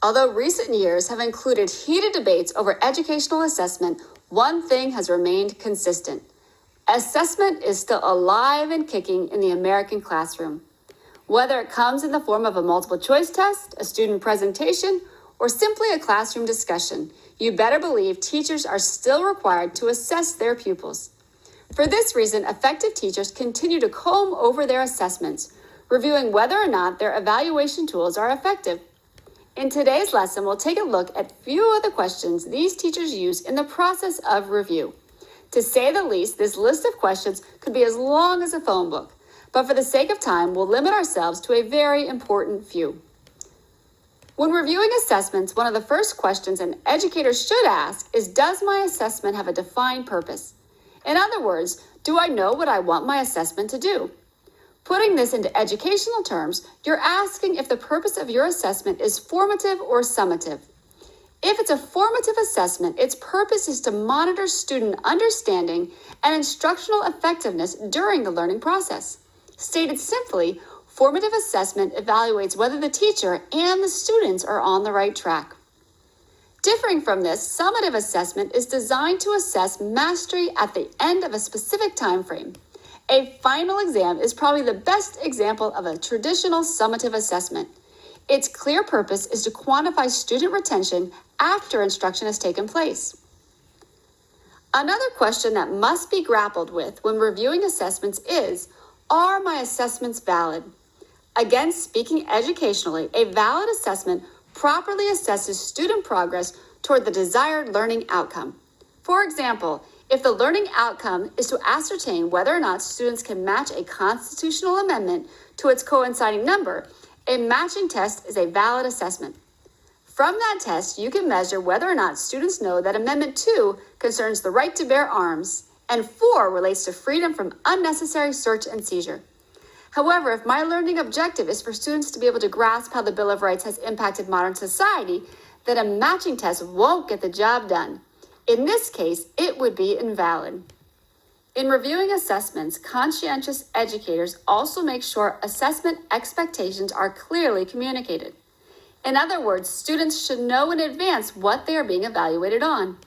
Although recent years have included heated debates over educational assessment, one thing has remained consistent. Assessment is still alive and kicking in the American classroom. Whether it comes in the form of a multiple choice test, a student presentation, or simply a classroom discussion, you better believe teachers are still required to assess their pupils. For this reason, effective teachers continue to comb over their assessments, reviewing whether or not their evaluation tools are effective. In today's lesson, we'll take a look at a few of the questions these teachers use in the process of review. To say the least, this list of questions could be as long as a phone book, but for the sake of time, we'll limit ourselves to a very important few. When reviewing assessments, one of the first questions an educator should ask is, does my assessment have a defined purpose? In other words, do I know what I want my assessment to do? Putting this into educational terms, you're asking if the purpose of your assessment is formative or summative. If it's a formative assessment, its purpose is to monitor student understanding and instructional effectiveness during the learning process. Stated simply, formative assessment evaluates whether the teacher and the students are on the right track. Differing from this, summative assessment is designed to assess mastery at the end of a specific time frame. A final exam is probably the best example of a traditional summative assessment. Its clear purpose is to quantify student retention after instruction has taken place. Another question that must be grappled with when reviewing assessments is, are my assessments valid? Again, speaking educationally, a valid assessment properly assesses student progress toward the desired learning outcome. For example, if the learning outcome is to ascertain whether or not students can match a constitutional amendment to its coinciding number, a matching test is a valid assessment. From that test, you can measure whether or not students know that Amendment 2 concerns the right to bear arms, and 4 relates to freedom from unnecessary search and seizure. However, if my learning objective is for students to be able to grasp how the Bill of Rights has impacted modern society, then a matching test won't get the job done. In this case, it would be invalid. In reviewing assessments, conscientious educators also make sure assessment expectations are clearly communicated. In other words, students should know in advance what they are being evaluated on.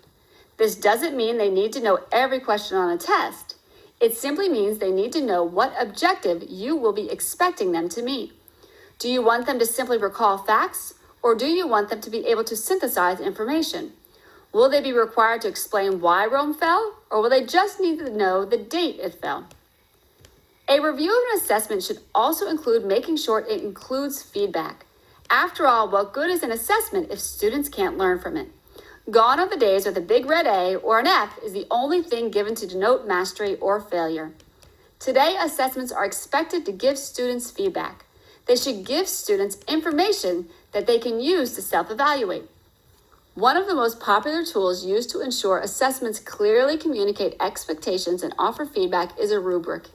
This doesn't mean they need to know every question on a test. It simply means they need to know what objective you will be expecting them to meet. Do you want them to simply recall facts, or do you want them to be able to synthesize information? Will they be required to explain why Rome fell, or will they just need to know the date it fell? A review of an assessment should also include making sure it includes feedback. After all, what good is an assessment if students can't learn from it? Gone are the days where the big red A or an F is the only thing given to denote mastery or failure. Today, assessments are expected to give students feedback. They should give students information that they can use to self-evaluate. One of the most popular tools used to ensure assessments clearly communicate expectations and offer feedback is a rubric.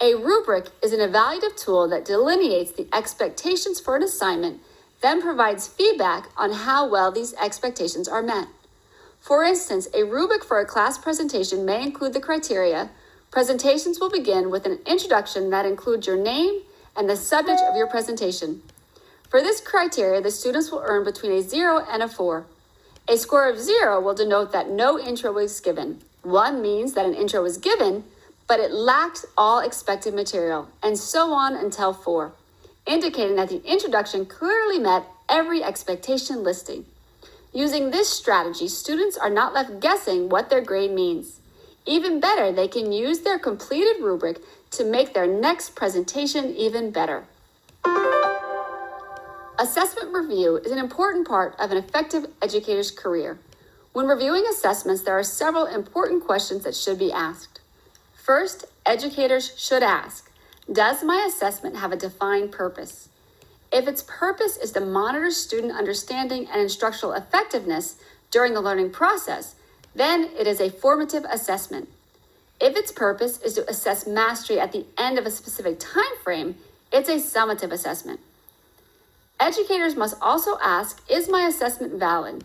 A rubric is an evaluative tool that delineates the expectations for an assignment, then provides feedback on how well these expectations are met. For instance, a rubric for a class presentation may include the criteria. Presentations will begin with an introduction that includes your name and the subject of your presentation. For this criteria, the students will earn between a 0 and a 4. A score of 0 will denote that no intro was given. 1 means that an intro was given, but it lacked all expected material, and so on until 4. Indicating that the introduction clearly met every expectation listing. Using this strategy, students are not left guessing what their grade means. Even better, they can use their completed rubric to make their next presentation even better. Assessment review is an important part of an effective educator's career. When reviewing assessments, there are several important questions that should be asked. First, educators should ask, does my assessment have a defined purpose? If its purpose is to monitor student understanding and instructional effectiveness during the learning process, then it is a formative assessment. If its purpose is to assess mastery at the end of a specific time frame, it's a summative assessment. Educators must also ask, is my assessment valid?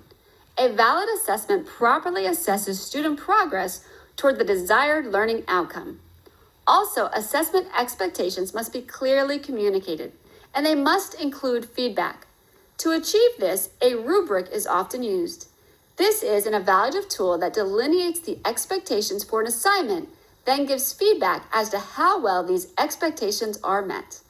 A valid assessment properly assesses student progress toward the desired learning outcome. Also, assessment expectations must be clearly communicated, and they must include feedback. To achieve this, a rubric is often used. This is an evaluative tool that delineates the expectations for an assignment, then gives feedback as to how well these expectations are met.